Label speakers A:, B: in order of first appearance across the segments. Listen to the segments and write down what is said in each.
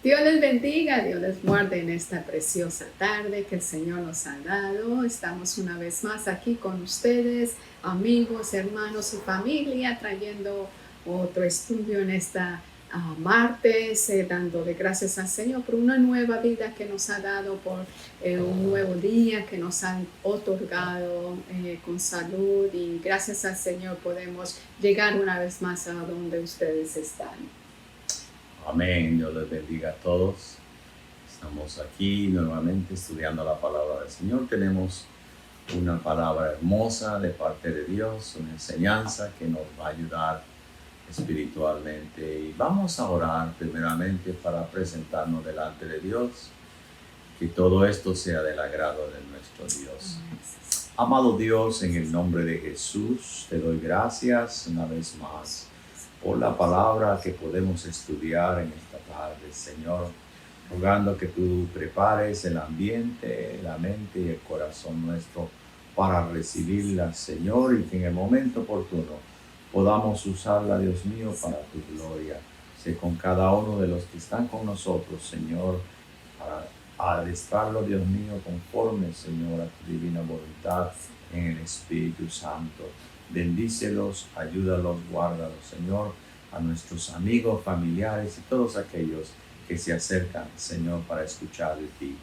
A: Dios les bendiga, Dios les guarde en esta preciosa tarde que el Señor nos ha dado. Estamos una vez más aquí con ustedes, amigos, hermanos y familia, trayendo otro estudio en esta martes, dándole gracias al Señor por una nueva vida que nos ha dado, por un nuevo día que nos han otorgado con salud, y gracias al Señor podemos llegar una vez más a donde ustedes están.
B: Amén, Dios les bendiga a todos. Estamos aquí nuevamente estudiando la palabra del Señor. Tenemos una palabra hermosa de parte de Dios, una enseñanza que nos va a ayudar espiritualmente. Y vamos a orar primeramente para presentarnos delante de Dios, que todo esto sea del agrado de nuestro Dios. Amado Dios, en el nombre de Jesús, te doy gracias una vez más por la palabra que podemos estudiar en esta tarde, Señor, rogando que tú prepares el ambiente, la mente y el corazón nuestro para recibirla, Señor, y que en el momento oportuno podamos usarla, Dios mío, para tu gloria. Sé con cada uno de los que están con nosotros, Señor, para adestrarlo, Dios mío, conforme, Señor, a tu divina voluntad en el Espíritu Santo. Bendícelos, ayúdalos, guárdalos, Señor, a nuestros amigos, familiares y todos aquellos que se acercan, Señor, para escuchar de ti.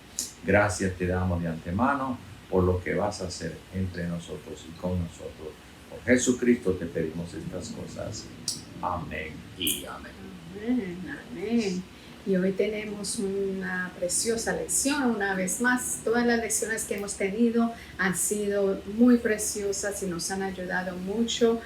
B: Gracias te damos de antemano por lo que vas a hacer entre nosotros y con nosotros. Por Jesucristo te pedimos estas cosas. Amén y amén.
A: Amén, amén. Y hoy tenemos una preciosa lección, una vez más. Todas las lecciones que hemos tenido han sido muy preciosas y nos han ayudado mucho.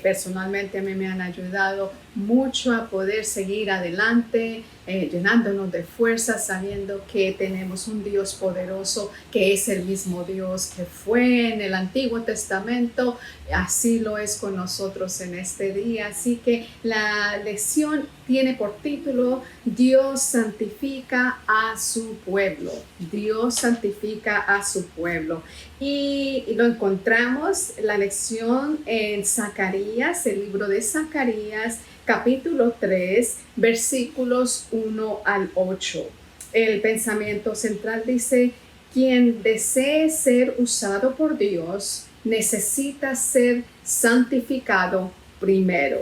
A: Personalmente a mí me han ayudado mucho a poder seguir adelante, llenándonos de fuerza, sabiendo que tenemos un Dios poderoso, que es el mismo Dios que fue en el Antiguo Testamento. Así lo es con nosotros en este día. Así que la lección tiene por título: Dios santifica a su pueblo. Dios santifica a su pueblo. Y lo encontramos, la lección, en Zacarías, el libro de Zacarías, capítulo 3, versículos 1 al 8. El pensamiento central dice: quien desee ser usado por Dios necesita ser santificado primero.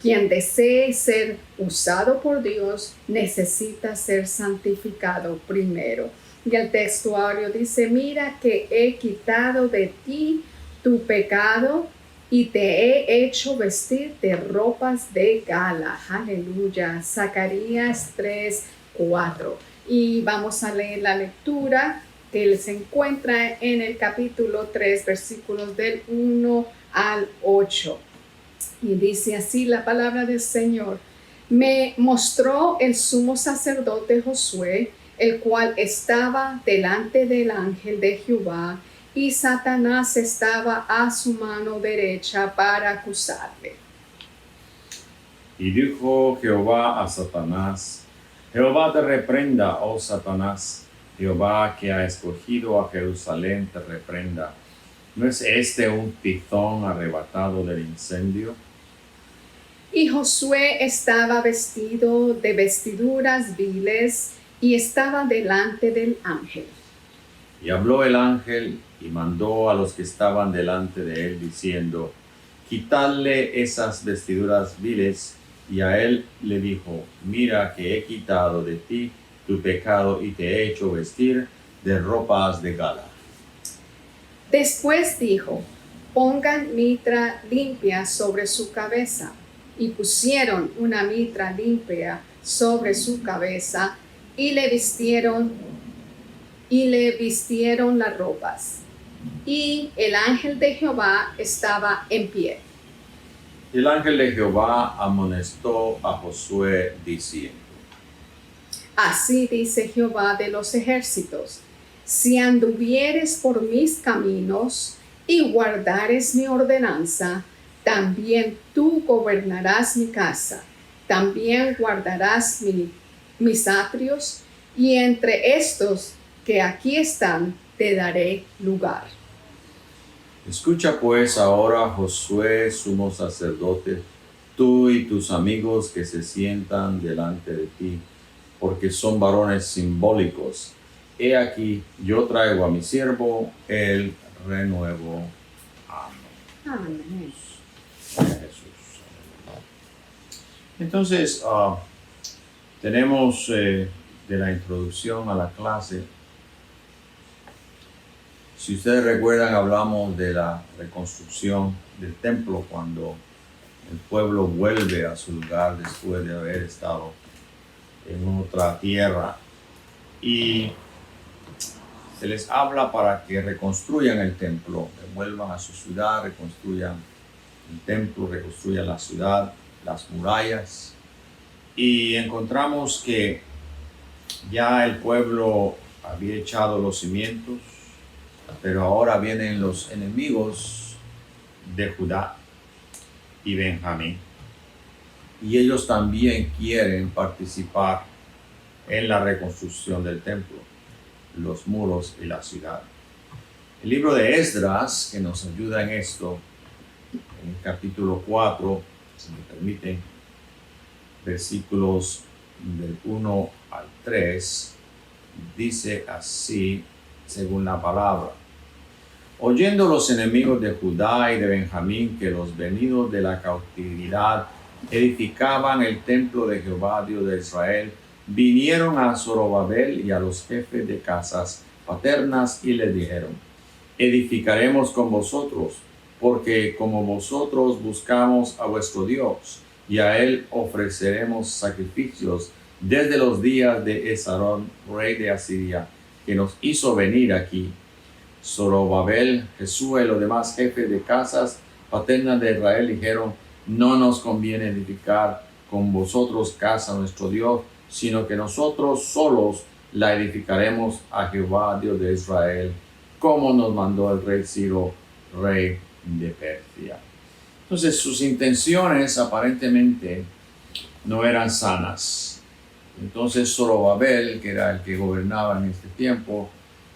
A: Quien desee ser usado por Dios necesita ser santificado primero. Y el textuario dice: mira que he quitado de ti tu pecado y te he hecho vestir de ropas de gala. Aleluya. Zacarías 3:4. Y vamos a leer la lectura que se encuentra en el capítulo 3, versículos del 1 al 8. Y dice así la palabra del Señor: me mostró el sumo sacerdote Josué, el cual estaba delante del ángel de Jehová, y Satanás estaba a su mano derecha para acusarle.
B: Y dijo Jehová a Satanás: Jehová te reprenda, oh Satanás. Jehová, que ha escogido a Jerusalén, te reprenda. ¿No es este un tizón arrebatado del incendio?
A: Y Josué estaba vestido de vestiduras viles y estaba delante del ángel.
B: Y habló el ángel y mandó a los que estaban delante de él, diciendo: quitadle esas vestiduras viles. Y a él le dijo: mira que he quitado de ti tu pecado y te he hecho vestir de ropas de gala.
A: Después dijo: pongan mitra limpia sobre su cabeza. Y pusieron una mitra limpia sobre su cabeza y le vistieron las ropas. Y el ángel de Jehová estaba en pie.
B: Y el ángel de Jehová amonestó a Josué diciendo:
A: así dice Jehová de los ejércitos: si anduvieres por mis caminos y guardares mi ordenanza, también tú gobernarás mi casa, también guardarás mis atrios, y entre estos que aquí están te daré lugar.
B: Escucha pues ahora, Josué, sumo sacerdote, tú y tus amigos que se sientan delante de ti, porque son varones simbólicos. He aquí, yo traigo a mi siervo el renuevo. Amén.
A: Amén.
B: Jesús. Entonces, tenemos de la introducción a la clase. Si ustedes recuerdan, hablamos de la reconstrucción del templo cuando el pueblo vuelve a su lugar después de haber estado en otra tierra. Y se les habla para que reconstruyan el templo, que vuelvan a su ciudad, reconstruyan el templo, reconstruyan la ciudad, las murallas. Y encontramos que ya el pueblo había echado los cimientos, pero ahora vienen los enemigos de Judá y Benjamín. Y ellos también quieren participar en la reconstrucción del templo, los muros y la ciudad. El libro de Esdras, que nos ayuda en esto, en el capítulo 4, si me permiten, versículos del 1 al 3, dice así, según la palabra. Oyendo los enemigos de Judá y de Benjamín que los venidos de la cautividad edificaban el templo de Jehová, Dios de Israel, vinieron a Zorobabel y a los jefes de casas paternas y les dijeron: edificaremos con vosotros, porque como vosotros buscamos a vuestro Dios, y a él ofreceremos sacrificios desde los días de Esarón, rey de Asiria, que nos hizo venir aquí. Zorobabel, Jesús y los demás jefes de casas paternas de Israel dijeron: no nos conviene edificar con vosotros casa a nuestro Dios, sino que nosotros solos la edificaremos a Jehová, Dios de Israel, como nos mandó el rey Ciro, rey de Persia. Entonces sus intenciones aparentemente no eran sanas. Entonces Zorobabel, que era el que gobernaba en este tiempo,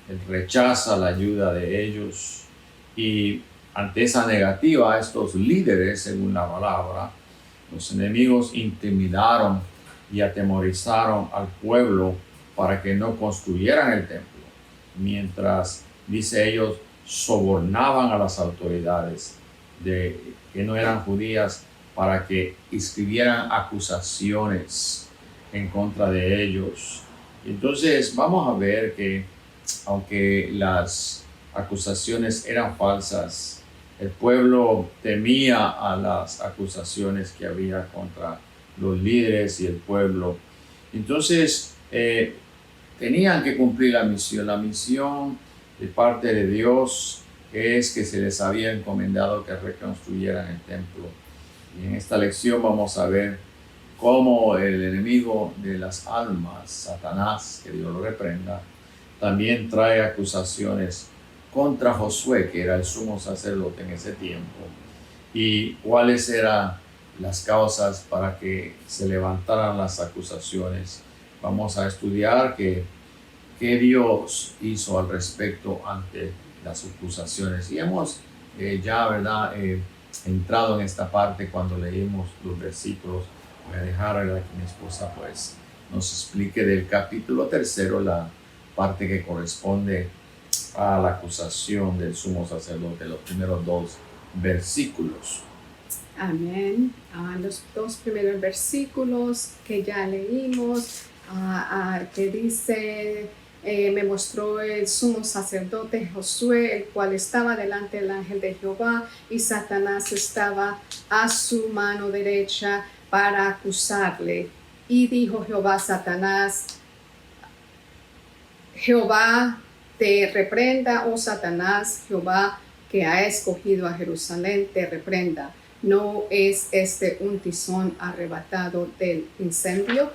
B: él rechaza la ayuda de ellos, y ante esa negativa, estos líderes, según la palabra, los enemigos intimidaron y atemorizaron al pueblo para que no construyeran el templo, mientras, dice ellos, sobornaban a las autoridades que no eran judías para que escribieran acusaciones en contra de ellos. Entonces vamos a ver que aunque las acusaciones eran falsas, el pueblo temía a las acusaciones que había contra los líderes y el pueblo. Entonces tenían que cumplir la misión. La misión de parte de Dios es que se les había encomendado que reconstruyeran el templo. Y en esta lección vamos a ver cómo el enemigo de las almas, Satanás, que Dios lo reprenda, también trae acusaciones contra Josué, que era el sumo sacerdote en ese tiempo, y cuáles eran las causas para que se levantaran las acusaciones. Vamos a estudiar qué Dios hizo al respecto ante las acusaciones. Y hemos ya, ¿verdad?, entrado en esta parte cuando leímos los versículos. Voy a dejar a que mi esposa pues nos explique del capítulo 3, la parte que corresponde a la acusación del sumo sacerdote, los primeros 2 versículos.
A: Amén. Los 2 primeros versículos que ya leímos, que dice: me mostró el sumo sacerdote Josué, el cual estaba delante del ángel de Jehová, y Satanás estaba a su mano derecha para acusarle. Y dijo Jehová a Satanás: Jehová te reprenda, oh Satanás, Jehová que ha escogido a Jerusalén te reprenda. ¿No es este un tizón arrebatado del incendio?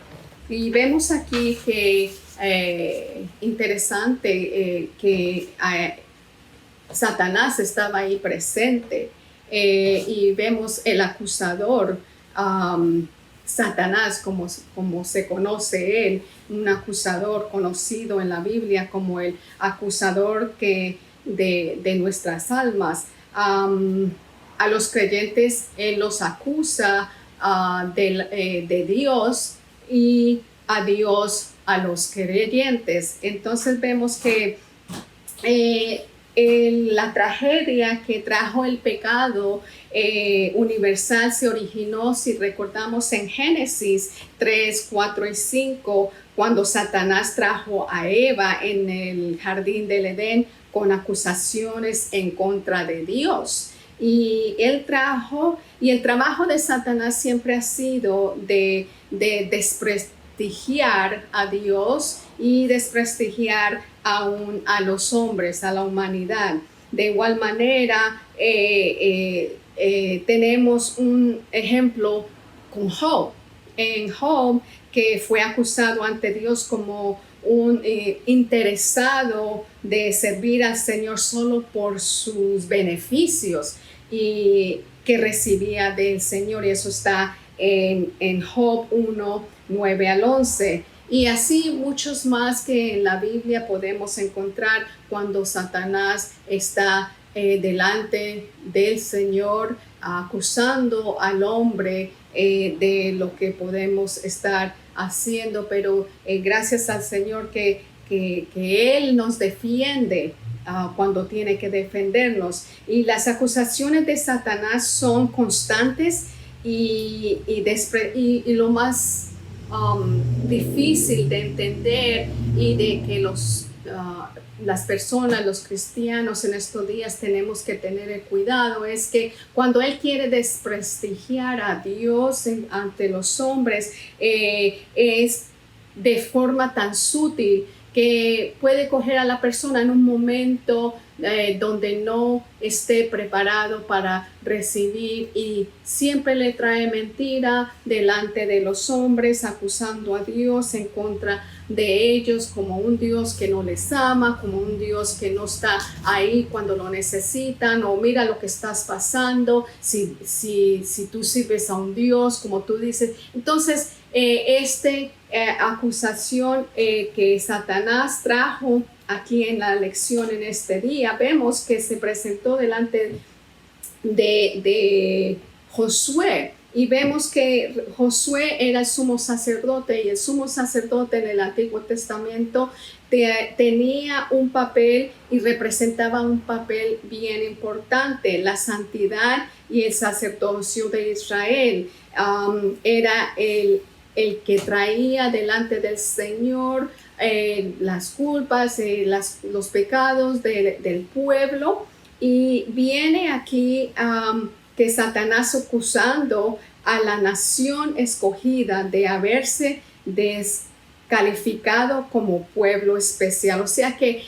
A: Y vemos aquí que interesante que Satanás estaba ahí presente, y vemos el acusador, Satanás, como se conoce él, un acusador conocido en la Biblia como el acusador de nuestras almas. A los creyentes él los acusa de Dios, y a Dios, a los creyentes. Entonces vemos que la tragedia que trajo el pecado universal se originó, si recordamos, en Génesis 3, 4 y 5, cuando Satanás trajo a Eva en el jardín del Edén con acusaciones en contra de Dios. Y el trabajo de Satanás siempre ha sido de desprestigiar a Dios y desprestigiar a los hombres, a la humanidad. De igual manera, tenemos un ejemplo con Job. En Job, que fue acusado ante Dios como un interesado de servir al Señor solo por sus beneficios y que recibía del Señor, y eso está en Job 1, 9 al 11. Y así muchos más que en la Biblia podemos encontrar cuando Satanás está delante del Señor acusando al hombre de lo que podemos estar haciendo, pero gracias al Señor que Él nos defiende cuando tiene que defendernos. Y las acusaciones de Satanás son constantes y lo más difícil de entender y de que las personas, los cristianos en estos días tenemos que tener el cuidado, es que cuando Él quiere desprestigiar a Dios ante los hombres, es de forma tan sutil que puede coger a la persona en un momento donde no esté preparado para recibir, y siempre le trae mentira delante de los hombres, acusando a Dios en contra de ellos como un Dios que no les ama, como un Dios que no está ahí cuando lo necesitan, o mira lo que estás pasando, si tú sirves a un Dios como tú dices. Entonces, acusación que Satanás trajo aquí en la lección en este día, vemos que se presentó delante de Josué, y vemos que Josué era el sumo sacerdote, y el sumo sacerdote en el Antiguo Testamento tenía un papel y representaba un papel bien importante, la santidad y el sacerdocio de Israel. Era el que traía delante del Señor las culpas, los pecados del pueblo. Y viene aquí que Satanás acusando a la nación escogida de haberse descalificado como pueblo especial. O sea que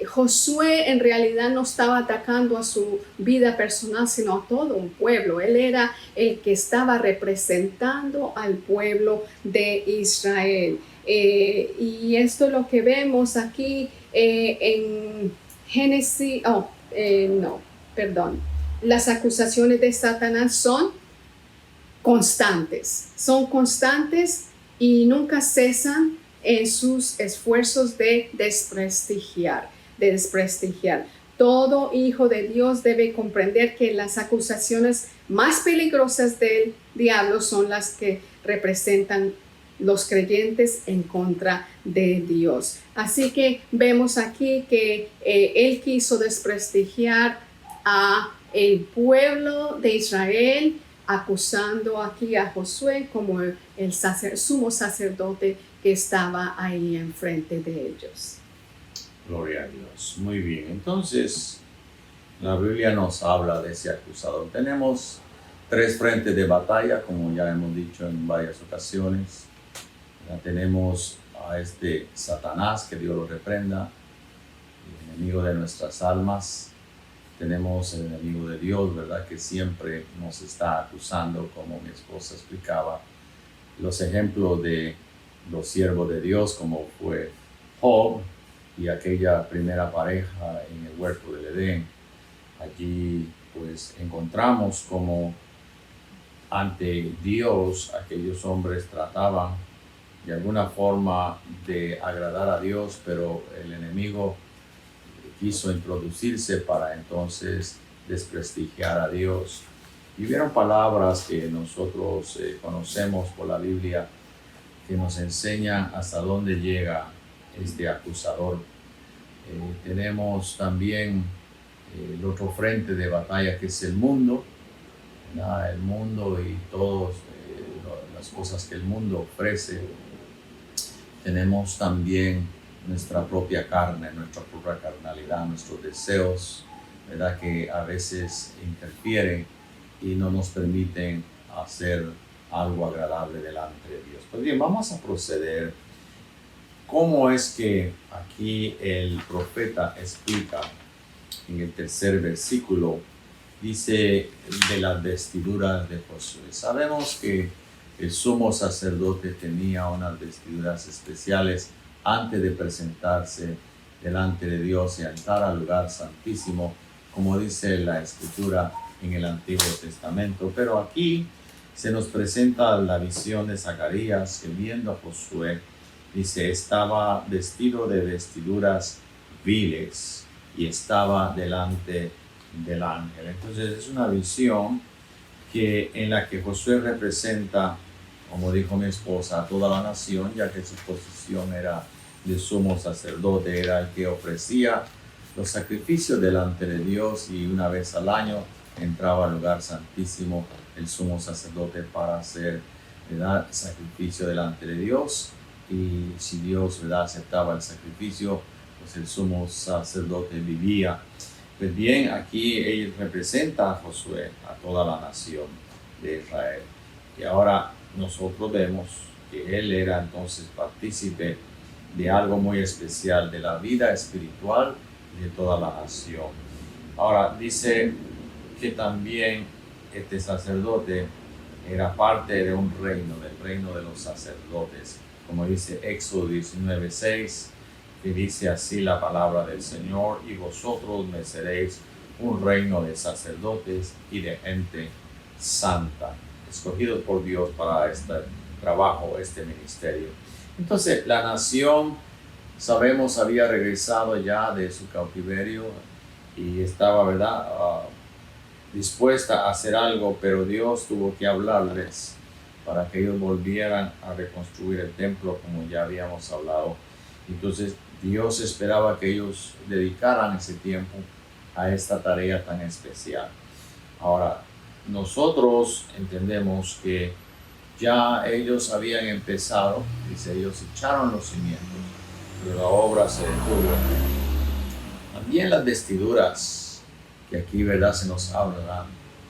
A: Josué en realidad no estaba atacando a su vida personal, sino a todo un pueblo. Él era el que estaba representando al pueblo de Israel. Y esto es lo que vemos aquí en Génesis. Las acusaciones de Satanás son constantes y nunca cesan en sus esfuerzos de desprestigiar. Todo hijo de Dios debe comprender que las acusaciones más peligrosas del diablo son las que representan los creyentes en contra de Dios. Así que vemos aquí que él quiso desprestigiar a el pueblo de Israel, acusando aquí a Josué como el sumo sacerdote que estaba ahí enfrente de ellos.
B: Gloria a Dios. Muy bien. Entonces, la Biblia nos habla de ese acusador. Tenemos 3 frentes de batalla, como ya hemos dicho en varias ocasiones. Ya tenemos a este Satanás, que Dios lo reprenda, el enemigo de nuestras almas. Tenemos el enemigo de Dios, ¿verdad? Que siempre nos está acusando, como mi esposa explicaba. Los ejemplos de los siervos de Dios, como fue Job y aquella primera pareja en el huerto del Edén. Allí pues encontramos como ante Dios aquellos hombres trataban de alguna forma de agradar a Dios, pero el enemigo quiso introducirse para entonces desprestigiar a Dios. Y hubieron palabras que nosotros conocemos por la Biblia, que nos enseña hasta dónde llega este acusador. Tenemos también el otro frente de batalla, que es el mundo, ¿verdad? El mundo y todas las cosas que el mundo ofrece. Tenemos también nuestra propia carne, nuestra propia carnalidad, nuestros deseos, ¿verdad? Que a veces interfieren y no nos permiten hacer algo agradable delante de Dios. Pues bien, vamos a proceder. ¿Cómo es que aquí el profeta explica en el tercer versículo? Dice de las vestiduras de Josué. Sabemos que el sumo sacerdote tenía unas vestiduras especiales antes de presentarse delante de Dios y entrar al lugar santísimo, como dice la Escritura en el Antiguo Testamento. Pero aquí se nos presenta la visión de Zacarías, que viendo a Josué, dice, estaba vestido de vestiduras viles y estaba delante del ángel. Entonces es una visión en la que Josué representa, como dijo mi esposa, a toda la nación, ya que su posición era de sumo sacerdote, era el que ofrecía los sacrificios delante de Dios, y una vez al año entraba al lugar santísimo el sumo sacerdote para hacer, ¿verdad?, sacrificio delante de Dios. Y si Dios, ¿verdad?, aceptaba el sacrificio, pues el sumo sacerdote vivía. Pues bien, aquí él representa a Josué, a toda la nación de Israel. Y ahora nosotros vemos que él era entonces partícipe de algo muy especial, de la vida espiritual de toda la nación. Ahora dice que también este sacerdote era parte de un reino, del reino de los sacerdotes, como dice Éxodo 19:6, que dice así la palabra del Señor: y vosotros me seréis un reino de sacerdotes y de gente santa, escogidos por Dios para este trabajo, este ministerio. Entonces la nación, sabemos, había regresado ya de su cautiverio y estaba, ¿verdad?, dispuesta a hacer algo, pero Dios tuvo que hablarles para que ellos volvieran a reconstruir el templo, como ya habíamos hablado. Entonces Dios esperaba que ellos dedicaran ese tiempo a esta tarea tan especial. Ahora, nosotros entendemos que ya ellos habían empezado, dice, ellos echaron los cimientos, pero la obra se detuvo. También las vestiduras, que aquí, ¿verdad?, se nos habla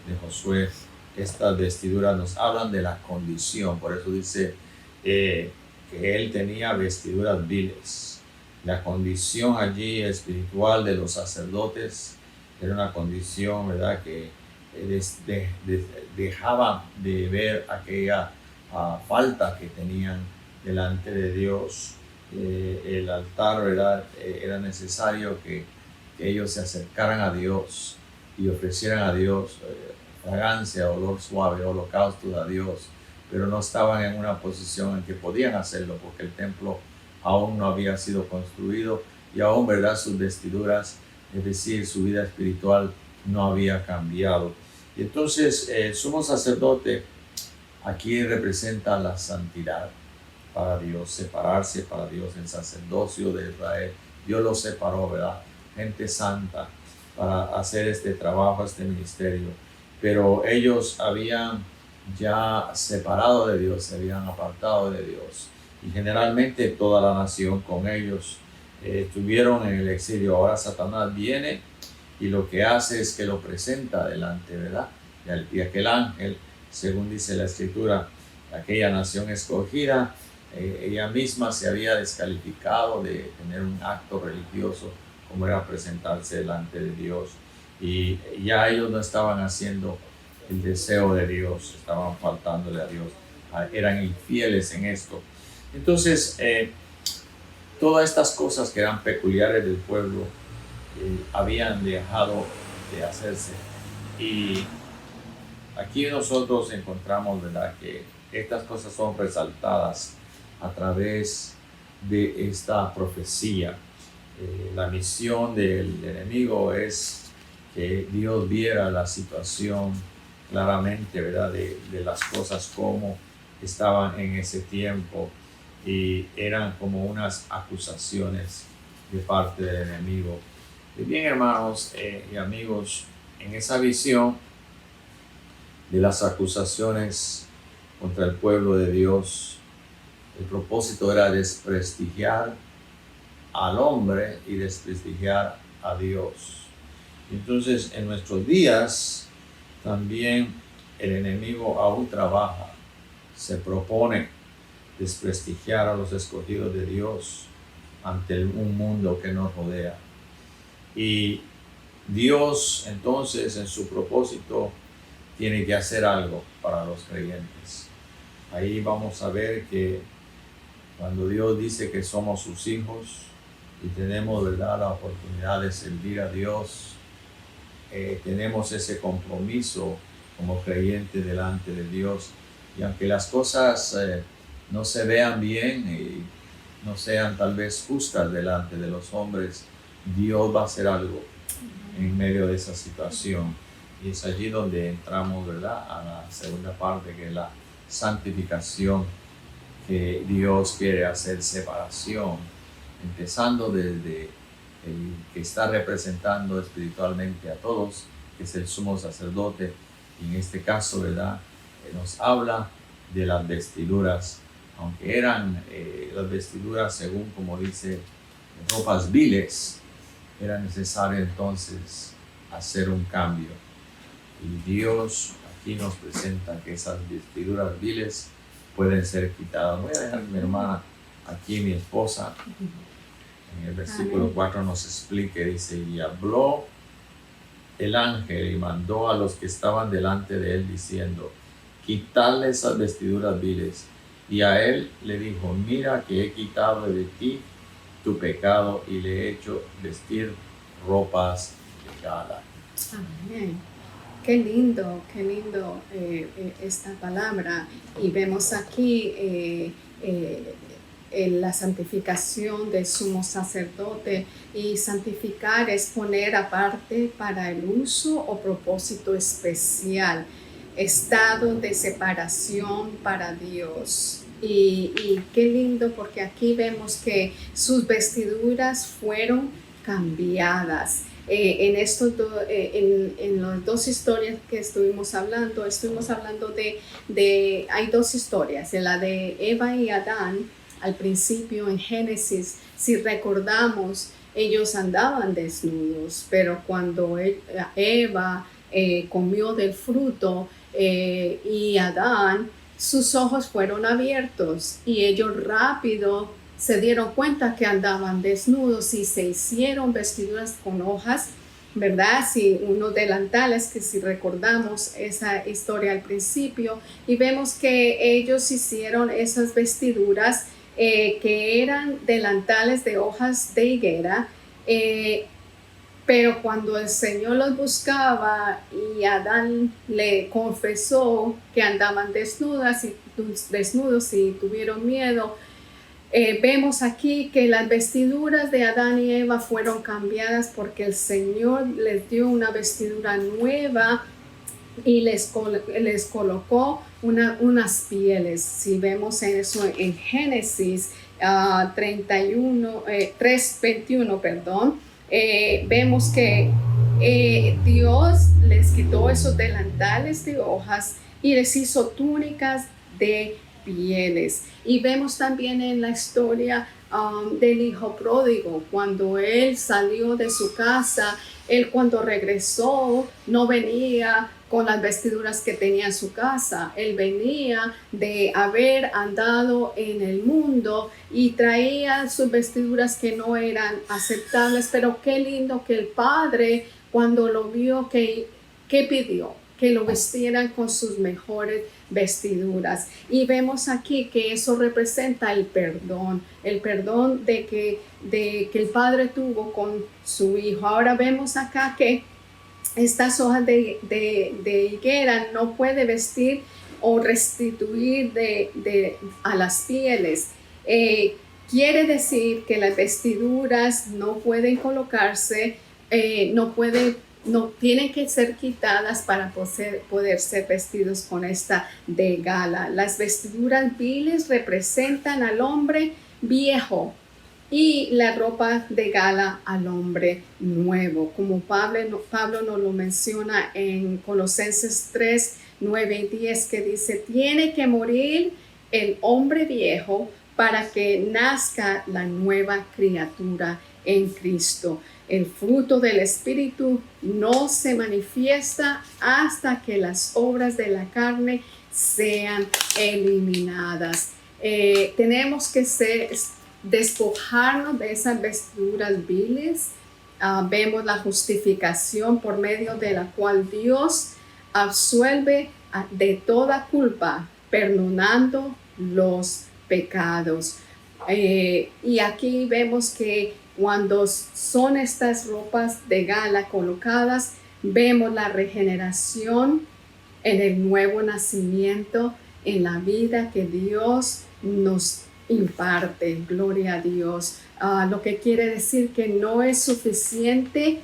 B: de Josué. Estas vestiduras nos hablan de la condición, por eso dice que él tenía vestiduras viles. La condición allí espiritual de los sacerdotes era una condición, ¿verdad?, que dejaba de ver aquella falta que tenían delante de Dios. El altar, ¿verdad?, era necesario que ellos se acercaran a Dios y ofrecieran a Dios fragancia, olor suave, holocaustos a Dios, pero no estaban en una posición en que podían hacerlo, porque el templo aún no había sido construido y aún, ¿verdad?, sus vestiduras, es decir, su vida espiritual, no había cambiado. Y entonces el sumo sacerdote aquí representa la santidad para Dios, separarse para Dios, el sacerdocio de Israel. Dios los separó, ¿verdad?, gente santa, para hacer este trabajo, este ministerio. Pero ellos habían ya separado de Dios, se habían apartado de Dios. Y generalmente toda la nación con ellos estuvieron en el exilio. Ahora Satanás viene y lo que hace es que lo presenta delante, ¿verdad?, y aquel ángel, según dice la Escritura, aquella nación escogida, ella misma se había descalificado de tener un acto religioso como era presentarse delante de Dios, y ya ellos no estaban haciendo el deseo de Dios, estaban faltándole a Dios, eran infieles en esto. Entonces todas estas cosas que eran peculiares del pueblo habían dejado de hacerse, y aquí nosotros encontramos, ¿verdad?, que estas cosas son resaltadas a través de esta profecía. La misión del enemigo es que Dios viera la situación claramente, ¿verdad?, de las cosas como estaban en ese tiempo, y eran como unas acusaciones de parte del enemigo. Y bien, hermanos y amigos, en esa visión de las acusaciones contra el pueblo de Dios, el propósito era desprestigiar al hombre y desprestigiar a Dios. Entonces, en nuestros días también el enemigo aún trabaja, se propone desprestigiar a los escogidos de Dios ante un mundo que nos rodea. Y Dios entonces en su propósito tiene que hacer algo para los creyentes. Ahí vamos a ver que cuando Dios dice que somos sus hijos y tenemos, ¿verdad?, la oportunidad de servir a Dios, tenemos ese compromiso como creyentes delante de Dios. Y aunque las cosas no se vean bien y no sean tal vez justas delante de los hombres, Dios va a hacer algo en medio de esa situación. Y es allí donde entramos, ¿verdad?, a la segunda parte, que es la santificación, que Dios quiere hacer separación, empezando desde el que está representando espiritualmente a todos, que es el sumo sacerdote. Y en este caso, ¿verdad?, nos habla de las vestiduras, aunque eran las vestiduras, según como dice, ropas viles, era necesario entonces hacer un cambio. Y Dios aquí nos presenta que esas vestiduras viles pueden ser quitadas. Voy a dejar a mi hermana aquí, mi esposa, en el versículo 4 nos explique, dice: y habló el ángel y mandó a los que estaban delante de él diciendo: quitadle esas vestiduras viles. Y a él le dijo: mira que he quitado de ti tu pecado y le he hecho vestir ropas de gala.
A: Amén. Qué lindo esta palabra. Y vemos aquí la santificación del sumo sacerdote. Y santificar es poner aparte para el uso o propósito especial, estado de separación para Dios. Y qué lindo, porque aquí vemos que sus vestiduras fueron cambiadas. En las dos historias que estuvimos hablando hay dos historias, la de Eva y Adán. Al principio en Génesis, si recordamos, ellos andaban desnudos, pero cuando Eva comió del fruto y Adán, sus ojos fueron abiertos y ellos rápido se dieron cuenta que andaban desnudos y se hicieron vestiduras con hojas, ¿verdad? Sí, unos delantales, que si recordamos esa historia al principio, y vemos que ellos hicieron esas vestiduras que eran delantales de hojas de higuera, pero cuando el Señor los buscaba y Adán le confesó que andaban desnudos y tuvieron miedo, vemos aquí que las vestiduras de Adán y Eva fueron cambiadas porque el Señor les dio una vestidura nueva y les colocó unas pieles. Si vemos eso en Génesis 3:21, vemos que Dios les quitó esos delantales de hojas y les hizo túnicas de pieles. Y vemos también en la historia del hijo pródigo, cuando él salió de su casa, él cuando regresó no venía con las vestiduras que tenía en su casa, él venía de haber andado en el mundo y traía sus vestiduras que no eran aceptables. Pero qué lindo que el padre, cuando lo vio, que pidió que lo vistieran con sus mejores vestiduras. Y vemos aquí que eso representa el perdón de que el padre tuvo con su hijo. Ahora vemos acá que estas hojas de higuera no puede vestir o restituir a las pieles. Quiere decir que las vestiduras no pueden colocarse, no puede no tienen que ser quitadas para poder ser vestidos con esta de gala. Las vestiduras viles representan al hombre viejo y la ropa de gala al hombre nuevo, como Pablo nos lo menciona en Colosenses 3, 9 y 10, que dice: tiene que morir el hombre viejo para que nazca la nueva criatura en Cristo. El fruto del Espíritu no se manifiesta hasta que las obras de la carne sean eliminadas. Tenemos que despojarnos de esas vestiduras viles. Vemos la justificación por medio de la cual Dios absuelve de toda culpa, perdonando los pecados. Y aquí vemos que cuando son estas ropas de gala colocadas, vemos la regeneración en el nuevo nacimiento, en la vida que Dios nos imparte. Gloria a Dios. Lo que quiere decir que no es suficiente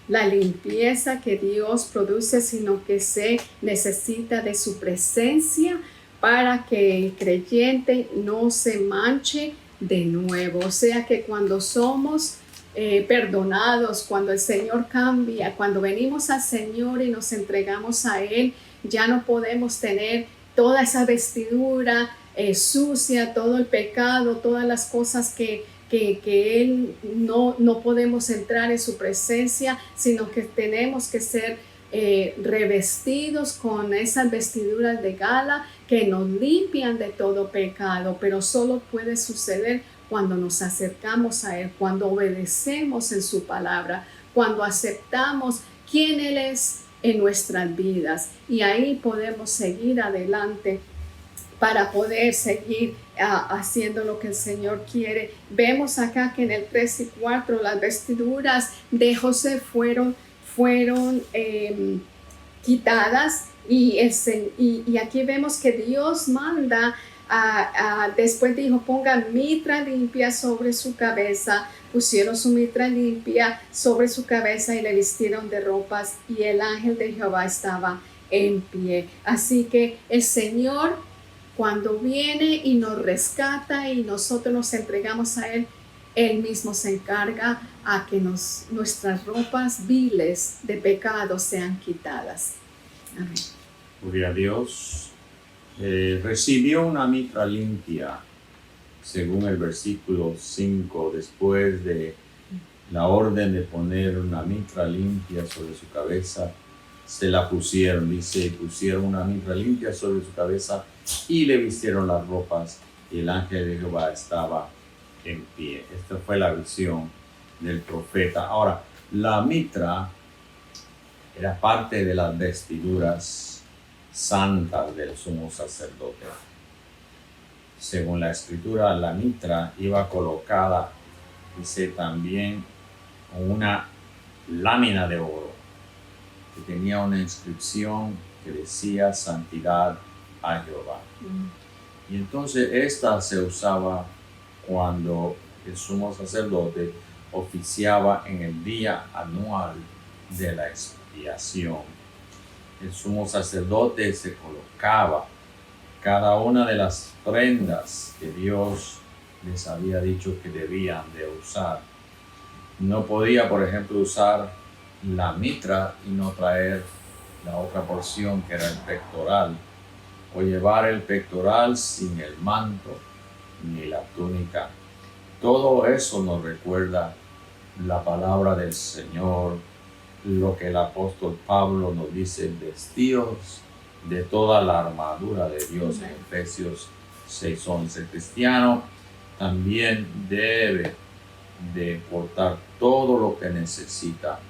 A: la limpieza que Dios produce, sino que se necesita de su presencia para que el creyente no se manche de nuevo. O sea que cuando somos perdonados, cuando el Señor cambia, cuando venimos al Señor y nos entregamos a Él, ya no podemos tener toda esa vestidura sucia, todo el pecado, todas las cosas que Él no podemos entrar en su presencia, sino que tenemos que ser revestidos con esas vestiduras de gala que nos limpian de todo pecado, pero solo puede suceder cuando nos acercamos a Él, cuando obedecemos en su palabra, cuando aceptamos quién Él es en nuestras vidas, y ahí podemos seguir adelante para poder seguir haciendo lo que el Señor quiere. Vemos acá que en el 3 y 4 las vestiduras de José fueron quitadas, y aquí vemos que Dios manda, después dijo: pongan mitra limpia sobre su cabeza. Pusieron su mitra limpia sobre su cabeza y le vistieron de ropas, y el ángel de Jehová estaba en pie. Así que el Señor, cuando viene y nos rescata y nosotros nos entregamos a Él, Él mismo se encarga a que nuestras ropas viles de pecado sean quitadas. Amén.
B: Gloria a Dios. Recibió una mitra limpia, según el versículo 5, después de la orden de poner una mitra limpia sobre su cabeza, se la pusieron, dice, pusieron una mitra limpia sobre su cabeza y le vistieron las ropas, y el ángel de Jehová estaba en pie. Esta fue la visión del profeta. Ahora, la mitra era parte de las vestiduras santas del sumo sacerdote. Según la escritura, la mitra iba colocada, dice, también con una lámina de oro que tenía una inscripción que decía: santidad a Jehová. Y entonces esta se usaba cuando el sumo sacerdote oficiaba en el día anual de la expiación. El sumo sacerdote se colocaba cada una de las prendas que Dios les había dicho que debían de usar. No podía, por ejemplo, usar la mitra y no traer la otra porción, que era el pectoral, o llevar el pectoral sin el manto ni la túnica. Todo eso nos recuerda la palabra del Señor, lo que el apóstol Pablo nos dice: vestidos de toda la armadura de Dios, en Efesios 6:11. El cristiano también debe de portar todo lo que necesita.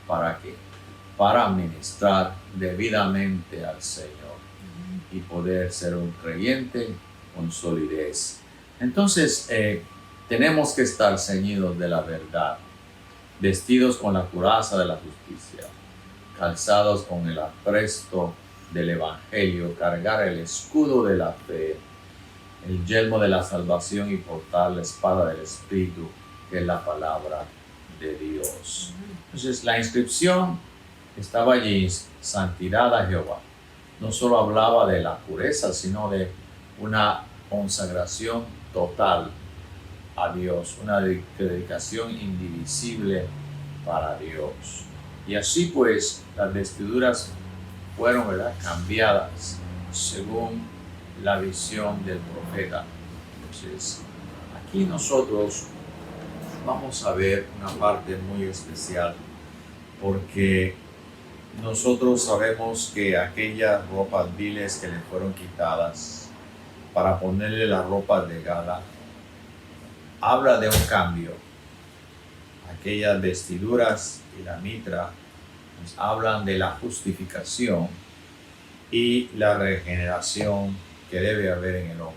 B: ¿Para qué? Para ministrar debidamente al Señor y poder ser un creyente con solidez. Entonces, tenemos que estar ceñidos de la verdad, vestidos con la coraza de la justicia, calzados con el apresto del Evangelio, cargar el escudo de la fe, el yelmo de la salvación y portar la espada del Espíritu, que es la palabra de Dios. Entonces la inscripción estaba allí, santidad a Jehová. No solo hablaba de la pureza, sino de una consagración total a Dios, una dedicación indivisible para Dios. Y así pues las vestiduras fueron, ¿verdad?, cambiadas según la visión del profeta. Entonces, aquí nosotros vamos a ver una parte muy especial, porque nosotros sabemos que aquellas ropas viles que le fueron quitadas para ponerle la ropa de gala, habla de un cambio. Aquellas vestiduras y la mitra nos hablan de la justificación y la regeneración que debe haber en el hombre.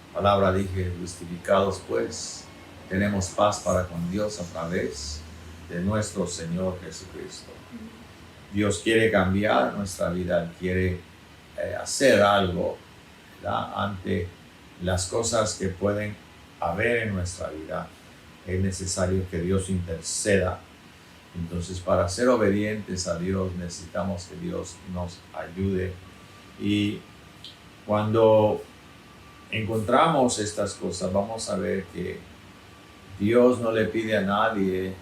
B: La palabra dije, justificados pues, tenemos paz para con Dios a través de nuestro Señor Jesucristo. Dios quiere cambiar nuestra vida, quiere hacer algo, ¿verdad?, ante las cosas que pueden haber en nuestra vida. Es necesario que Dios interceda. Entonces, para ser obedientes a Dios, necesitamos que Dios nos ayude. Y cuando encontramos estas cosas, vamos a ver que Dios no le pide a nadie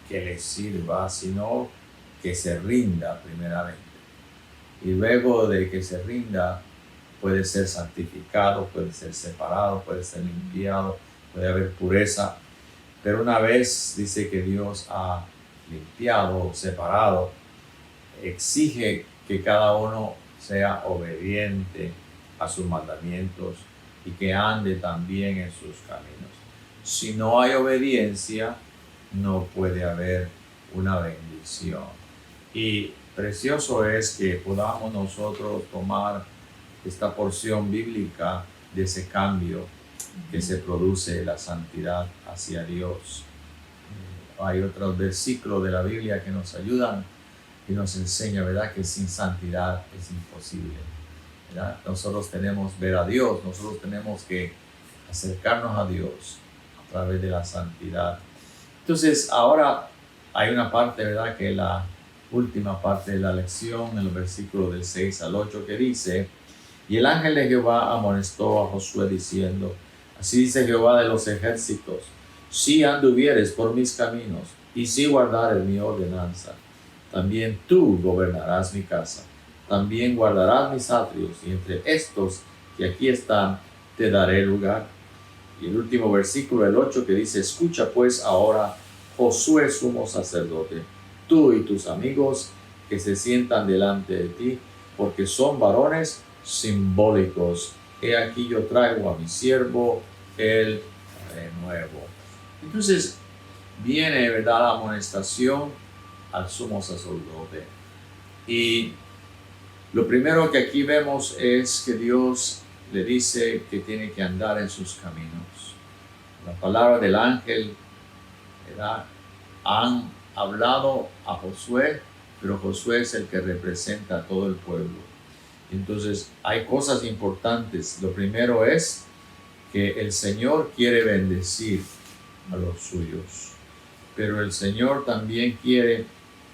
B: que le sirva, sino que se rinda primeramente. Y luego de que se rinda, puede ser santificado, puede ser separado, puede ser limpiado, puede haber pureza. Pero una vez dice que Dios ha limpiado, separado, exige que cada uno sea obediente a sus mandamientos y que ande también en sus caminos. Si no hay obediencia, no puede haber una bendición. Y precioso es que podamos nosotros tomar esta porción bíblica de ese cambio que se produce, la santidad hacia Dios. Hay otros versículos de la Biblia que nos ayudan y nos enseñan, ¿verdad?, que sin santidad es imposible, ¿verdad? Nosotros tenemos que ver a Dios, nosotros tenemos que acercarnos a Dios a través de la santidad. Entonces, ahora hay una parte, ¿verdad?, que es la última parte de la lección, en los versículos del 6 al 8, que dice: y el ángel de Jehová amonestó a Josué diciendo: así dice Jehová de los ejércitos, si anduvieres por mis caminos y si guardares mi ordenanza, también tú gobernarás mi casa, también guardarás mis atrios, y entre estos que aquí están te daré lugar. Y el último versículo, el 8, que dice: escucha pues ahora, Josué sumo sacerdote, tú y tus amigos que se sientan delante de ti, porque son varones simbólicos. He aquí yo traigo a mi siervo el renuevo. Entonces viene, ¿verdad?, la amonestación al sumo sacerdote. Y lo primero que aquí vemos es que Dios le dice que tiene que andar en sus caminos. La palabra del ángel, ¿verdad?, han hablado a Josué, pero Josué es el que representa a todo el pueblo. Entonces hay cosas importantes. Lo primero es que el Señor quiere bendecir a los suyos, pero el Señor también quiere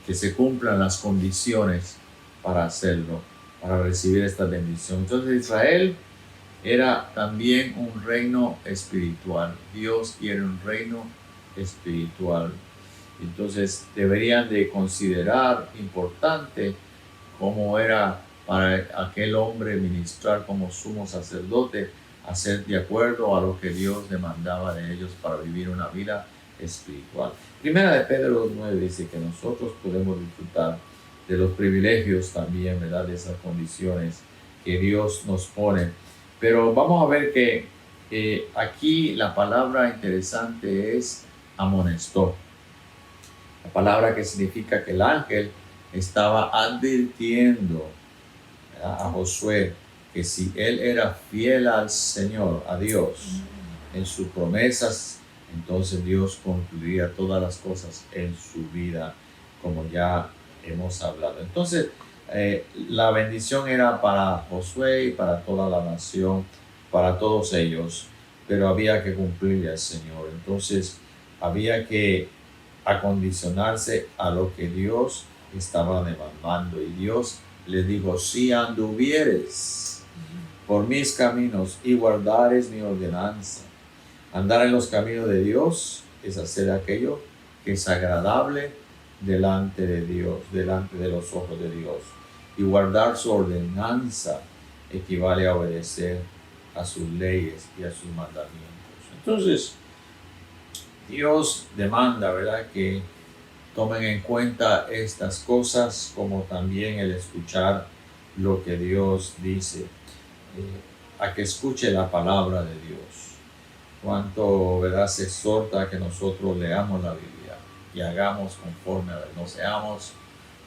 B: que se cumplan las condiciones para hacerlo, para recibir esta bendición. Entonces Israel era también un reino espiritual. Dios quiere un reino espiritual. Entonces deberían de considerar importante cómo era para aquel hombre ministrar como sumo sacerdote, hacer de acuerdo a lo que Dios demandaba de ellos para vivir una vida espiritual. Primera de Pedro 2:9 dice que nosotros podemos disfrutar de los privilegios también, ¿verdad?, de esas condiciones que Dios nos pone. Pero vamos a ver que aquí la palabra interesante es amonestó. La palabra que significa que el ángel estaba advirtiendo, ¿verdad?, a Josué que si él era fiel al Señor, a Dios, en sus promesas, entonces Dios concluiría todas las cosas en su vida, como ya hemos hablado. Entonces, la bendición era para Josué y para toda la nación, para todos ellos, pero había que cumplirle al Señor. Entonces, había que acondicionarse a lo que Dios estaba demandando. Y Dios le dijo, si anduvieres por mis caminos y guardares mi ordenanza. Andar en los caminos de Dios es hacer aquello que es agradable delante de Dios, delante de los ojos de Dios. Y guardar su ordenanza equivale a obedecer a sus leyes y a sus mandamientos. Entonces, Dios demanda, ¿verdad?, que tomen en cuenta estas cosas, como también el escuchar lo que Dios dice, a que escuche la palabra de Dios. Cuánto, ¿verdad?, se exhorta a que nosotros leamos la Biblia y hagamos conforme a él. No seamos,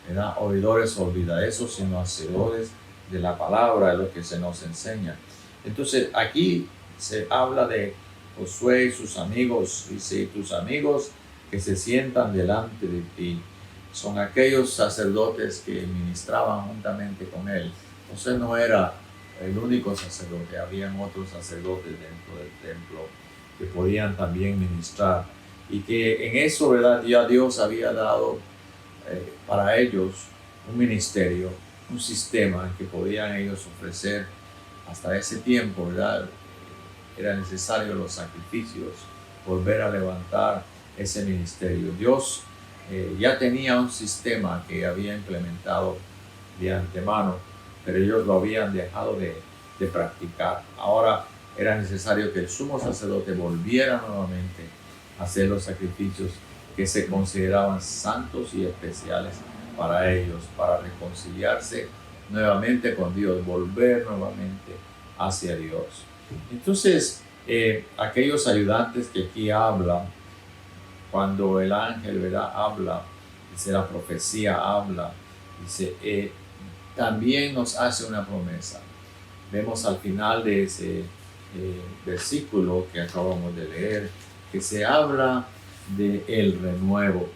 B: ¿verdad?, oidores olvidadizos, sino hacedores de la palabra, de lo que se nos enseña. Entonces, aquí se habla de Josué y sus amigos. Dice, y tus amigos que se sientan delante de ti son aquellos sacerdotes que ministraban juntamente con él. José no era el único sacerdote, habían otros sacerdotes dentro del templo que podían también ministrar, y que en eso, ¿verdad?, ya Dios había dado para ellos un ministerio, un sistema que podían ellos ofrecer. Hasta ese tiempo, ¿verdad?, era necesario los sacrificios, volver a levantar ese ministerio. Dios ya tenía un sistema que había implementado de antemano, pero ellos lo habían dejado de practicar. Ahora era necesario que el sumo sacerdote volviera nuevamente a hacer los sacrificios que se consideraban santos y especiales para ellos, para reconciliarse nuevamente con Dios, volver nuevamente hacia Dios. Entonces, aquellos ayudantes que aquí hablan, cuando el ángel, ¿verdad?, habla, dice, la profecía habla, dice, también nos hace una promesa. Vemos al final de ese versículo que acabamos de leer, que se habla de el renuevo.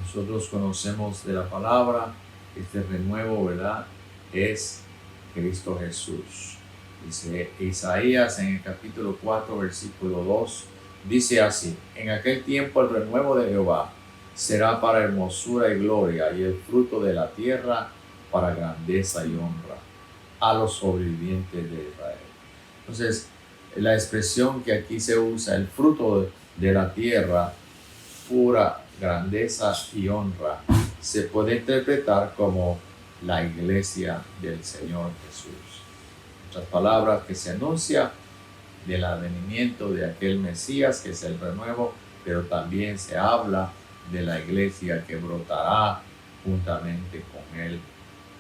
B: Nosotros conocemos de la palabra, este renuevo, ¿verdad?, es Cristo Jesús. Dice Isaías en el capítulo 4, versículo 2, dice así, en aquel tiempo el renuevo de Jehová será para hermosura y gloria, y el fruto de la tierra para grandeza y honra a los sobrevivientes de Israel. Entonces, la expresión que aquí se usa, el fruto de la tierra, pura grandeza y honra, se puede interpretar como la iglesia del Señor Jesús. En otras palabras, que se anuncia del advenimiento de aquel Mesías que es el renuevo, pero también se habla de la iglesia que brotará juntamente con él.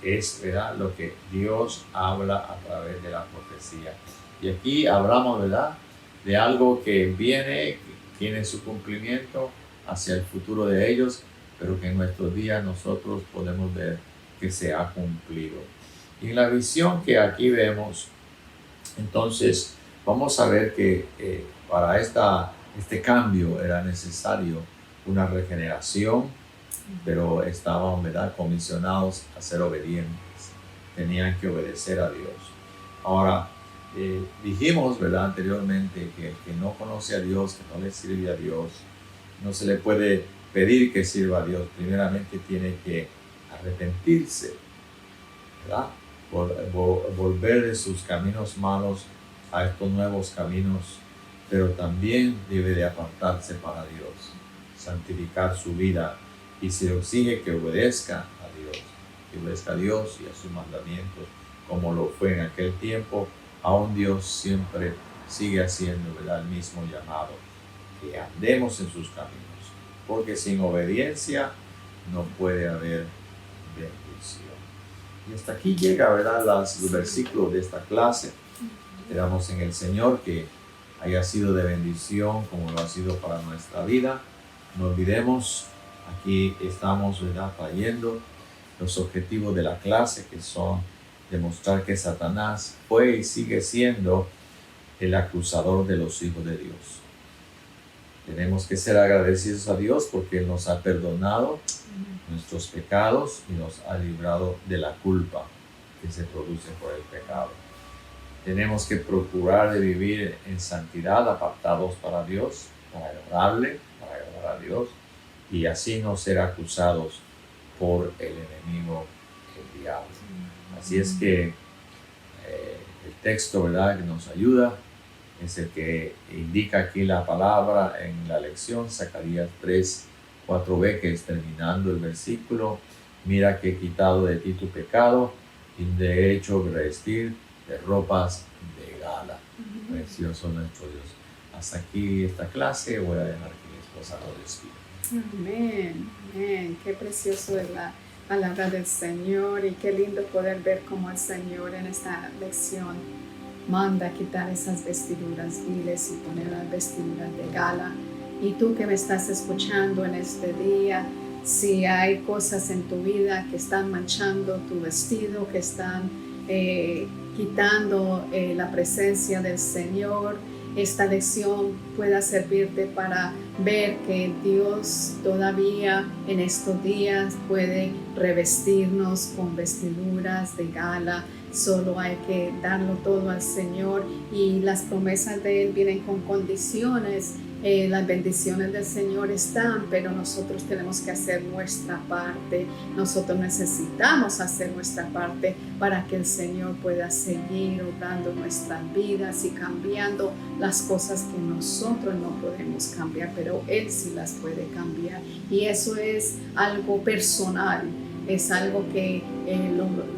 B: Es, ¿verdad?, lo que Dios habla a través de la profecía. Y aquí hablamos, ¿verdad?, de algo que viene, que tiene su cumplimiento hacia el futuro de ellos, pero que en nuestros días nosotros podemos ver que se ha cumplido. Y en la visión que aquí vemos, entonces vamos a ver que para este cambio era necesario una regeneración, pero estaban, ¿verdad?, comisionados a ser obedientes, tenían que obedecer a Dios. Ahora, dijimos, ¿verdad?, anteriormente que el que no conoce a Dios, que no le sirve a Dios, no se le puede pedir que sirva a Dios. Primeramente tiene que arrepentirse, ¿verdad?, volver de sus caminos malos a estos nuevos caminos, pero también debe de apartarse para Dios, santificar su vida, y se exige que obedezca a Dios y a sus mandamientos, como lo fue en aquel tiempo. Aún Dios siempre sigue haciendo, ¿verdad?, el mismo llamado, que andemos en sus caminos, porque sin obediencia no puede haber bendición. Y hasta aquí llega, ¿verdad?, los versículos de esta clase. Esperamos en el Señor que haya sido de bendición como lo ha sido para nuestra vida. No olvidemos, aquí estamos, ¿verdad?, trayendo los objetivos de la clase, que son demostrar que Satanás fue y sigue siendo el acusador de los hijos de Dios. Tenemos que ser agradecidos a Dios porque Él nos ha perdonado nuestros pecados y nos ha librado de la culpa que se produce por el pecado. Tenemos que procurar de vivir en santidad, apartados para Dios, para agradarle, para agradar a Dios. y así no ser acusados por el enemigo, el diablo. Así es que el texto, ¿verdad?, que nos ayuda es el que indica aquí la palabra en la lección, Zacarías 3:4b, que es terminando el versículo: mira que he quitado de ti tu pecado y te he hecho vestir de ropas de gala. Precioso nuestro Dios. Hasta aquí esta clase, voy a dejar que mi esposa lo despida.
A: Amén, amén. Qué precioso es la palabra del Señor y qué lindo poder ver cómo el Señor en esta lección manda quitar esas vestiduras viles y poner las vestiduras de gala. Y tú que me estás escuchando en este día, si hay cosas en tu vida que están manchando tu vestido, que están quitando la presencia del Señor, esta lección pueda servirte para ver que Dios todavía en estos días puede revestirnos con vestiduras de gala. Solo hay que darlo todo al Señor y las promesas de Él vienen con condiciones. Las bendiciones del Señor están, pero nosotros tenemos que hacer nuestra parte. Nosotros necesitamos hacer nuestra parte para que el Señor pueda seguir obrando nuestras vidas y cambiando las cosas que nosotros no podemos cambiar, pero Él sí las puede cambiar. Y eso es algo personal. Es algo que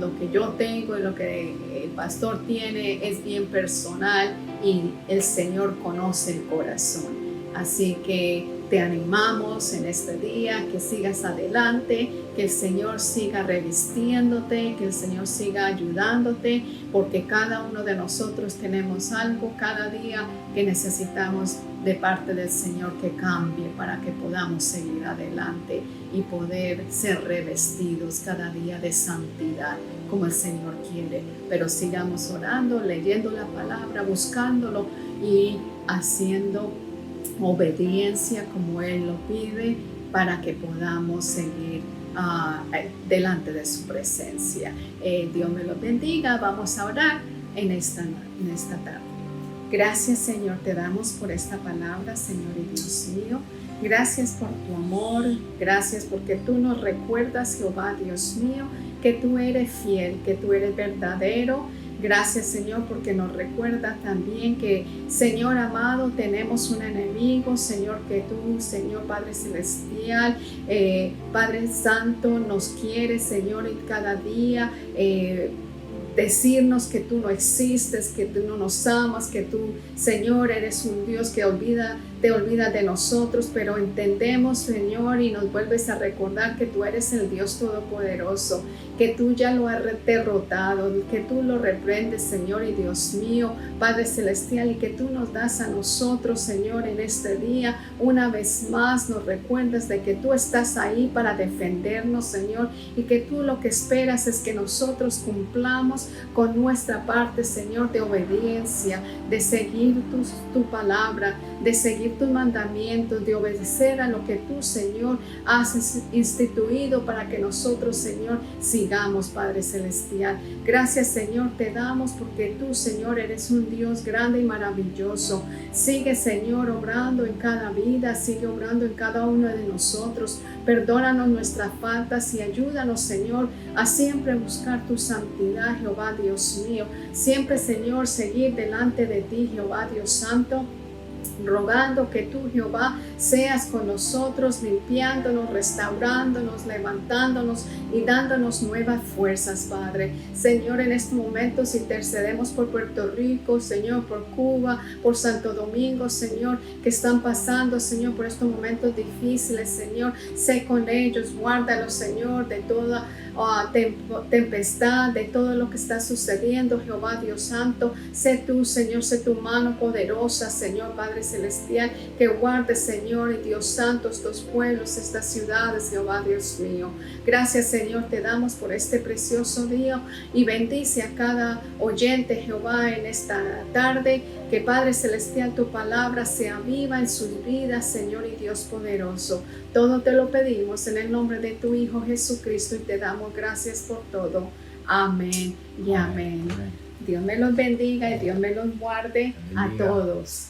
A: lo que yo tengo y lo que el pastor tiene es bien personal y el Señor conoce el corazón. Así que te animamos en este día que sigas adelante, que el Señor siga revistiéndote, que el Señor siga ayudándote, porque cada uno de nosotros tenemos algo cada día que necesitamos de parte del Señor que cambie para que podamos seguir adelante y poder ser revestidos cada día de santidad como el Señor quiere. Pero sigamos orando, leyendo la palabra, buscándolo y haciendo obediencia como Él lo pide para que podamos seguir delante de su presencia. Dios me los bendiga. Vamos a orar en esta tarde. Gracias, Señor, te damos por esta palabra, Señor y Dios mío. Gracias por tu amor, gracias porque tú nos recuerdas, Jehová, Dios mío, que tú eres fiel, que tú eres verdadero. Gracias, Señor, porque nos recuerda también que, Señor amado, tenemos un enemigo, Señor, que tú, Señor Padre Celestial, Padre Santo, nos quieres, Señor, y cada día decirnos que tú no existes, que tú no nos amas, que tú, Señor, eres un Dios que te olvida de nosotros, pero entendemos, Señor, y nos vuelves a recordar que tú eres el Dios Todopoderoso, que tú ya lo has derrotado, que tú lo reprendes, Señor y Dios mío, Padre Celestial, y que tú nos das a nosotros, Señor, en este día, una vez más nos recuerdas de que tú estás ahí para defendernos, Señor, y que tú lo que esperas es que nosotros cumplamos con nuestra parte, Señor, de obediencia, de seguir tu palabra, de seguir tus mandamientos, de obedecer a lo que tú, Señor, has instituido para que nosotros, Señor, sigamos, Padre Celestial. Gracias, Señor, te damos porque tú, Señor, eres un Dios grande y maravilloso. Sigue, Señor, obrando en cada vida, sigue obrando en cada uno de nosotros. Perdónanos nuestras faltas y ayúdanos, Señor, a siempre buscar tu santidad, Jehová, Dios mío. Siempre, Señor, seguir delante de ti, Jehová, Dios Santo, rogando que tú, Jehová, seas con nosotros, limpiándonos, restaurándonos, levantándonos y dándonos nuevas fuerzas, Padre. Señor, en estos momentos intercedemos por Puerto Rico, Señor, por Cuba, por Santo Domingo, Señor, que están pasando, Señor, por estos momentos difíciles, Señor. Sé con ellos, guárdalos, Señor, de toda tempestad, de todo lo que está sucediendo, Jehová, Dios Santo. Sé tú, Señor, sé tu mano poderosa, Señor, Padre Celestial, que guarde, Señor, y Dios Santo, estos pueblos, estas ciudades, Jehová, Dios mío. Gracias, Señor, te damos por este precioso día y bendice a cada oyente, Jehová, en esta tarde. Que, Padre Celestial, tu palabra sea viva en sus vidas, Señor y Dios poderoso. Todo te lo pedimos en el nombre de tu Hijo Jesucristo y te damos gracias por todo. Amén y amén. Dios me los bendiga y Dios me los guarde a todos.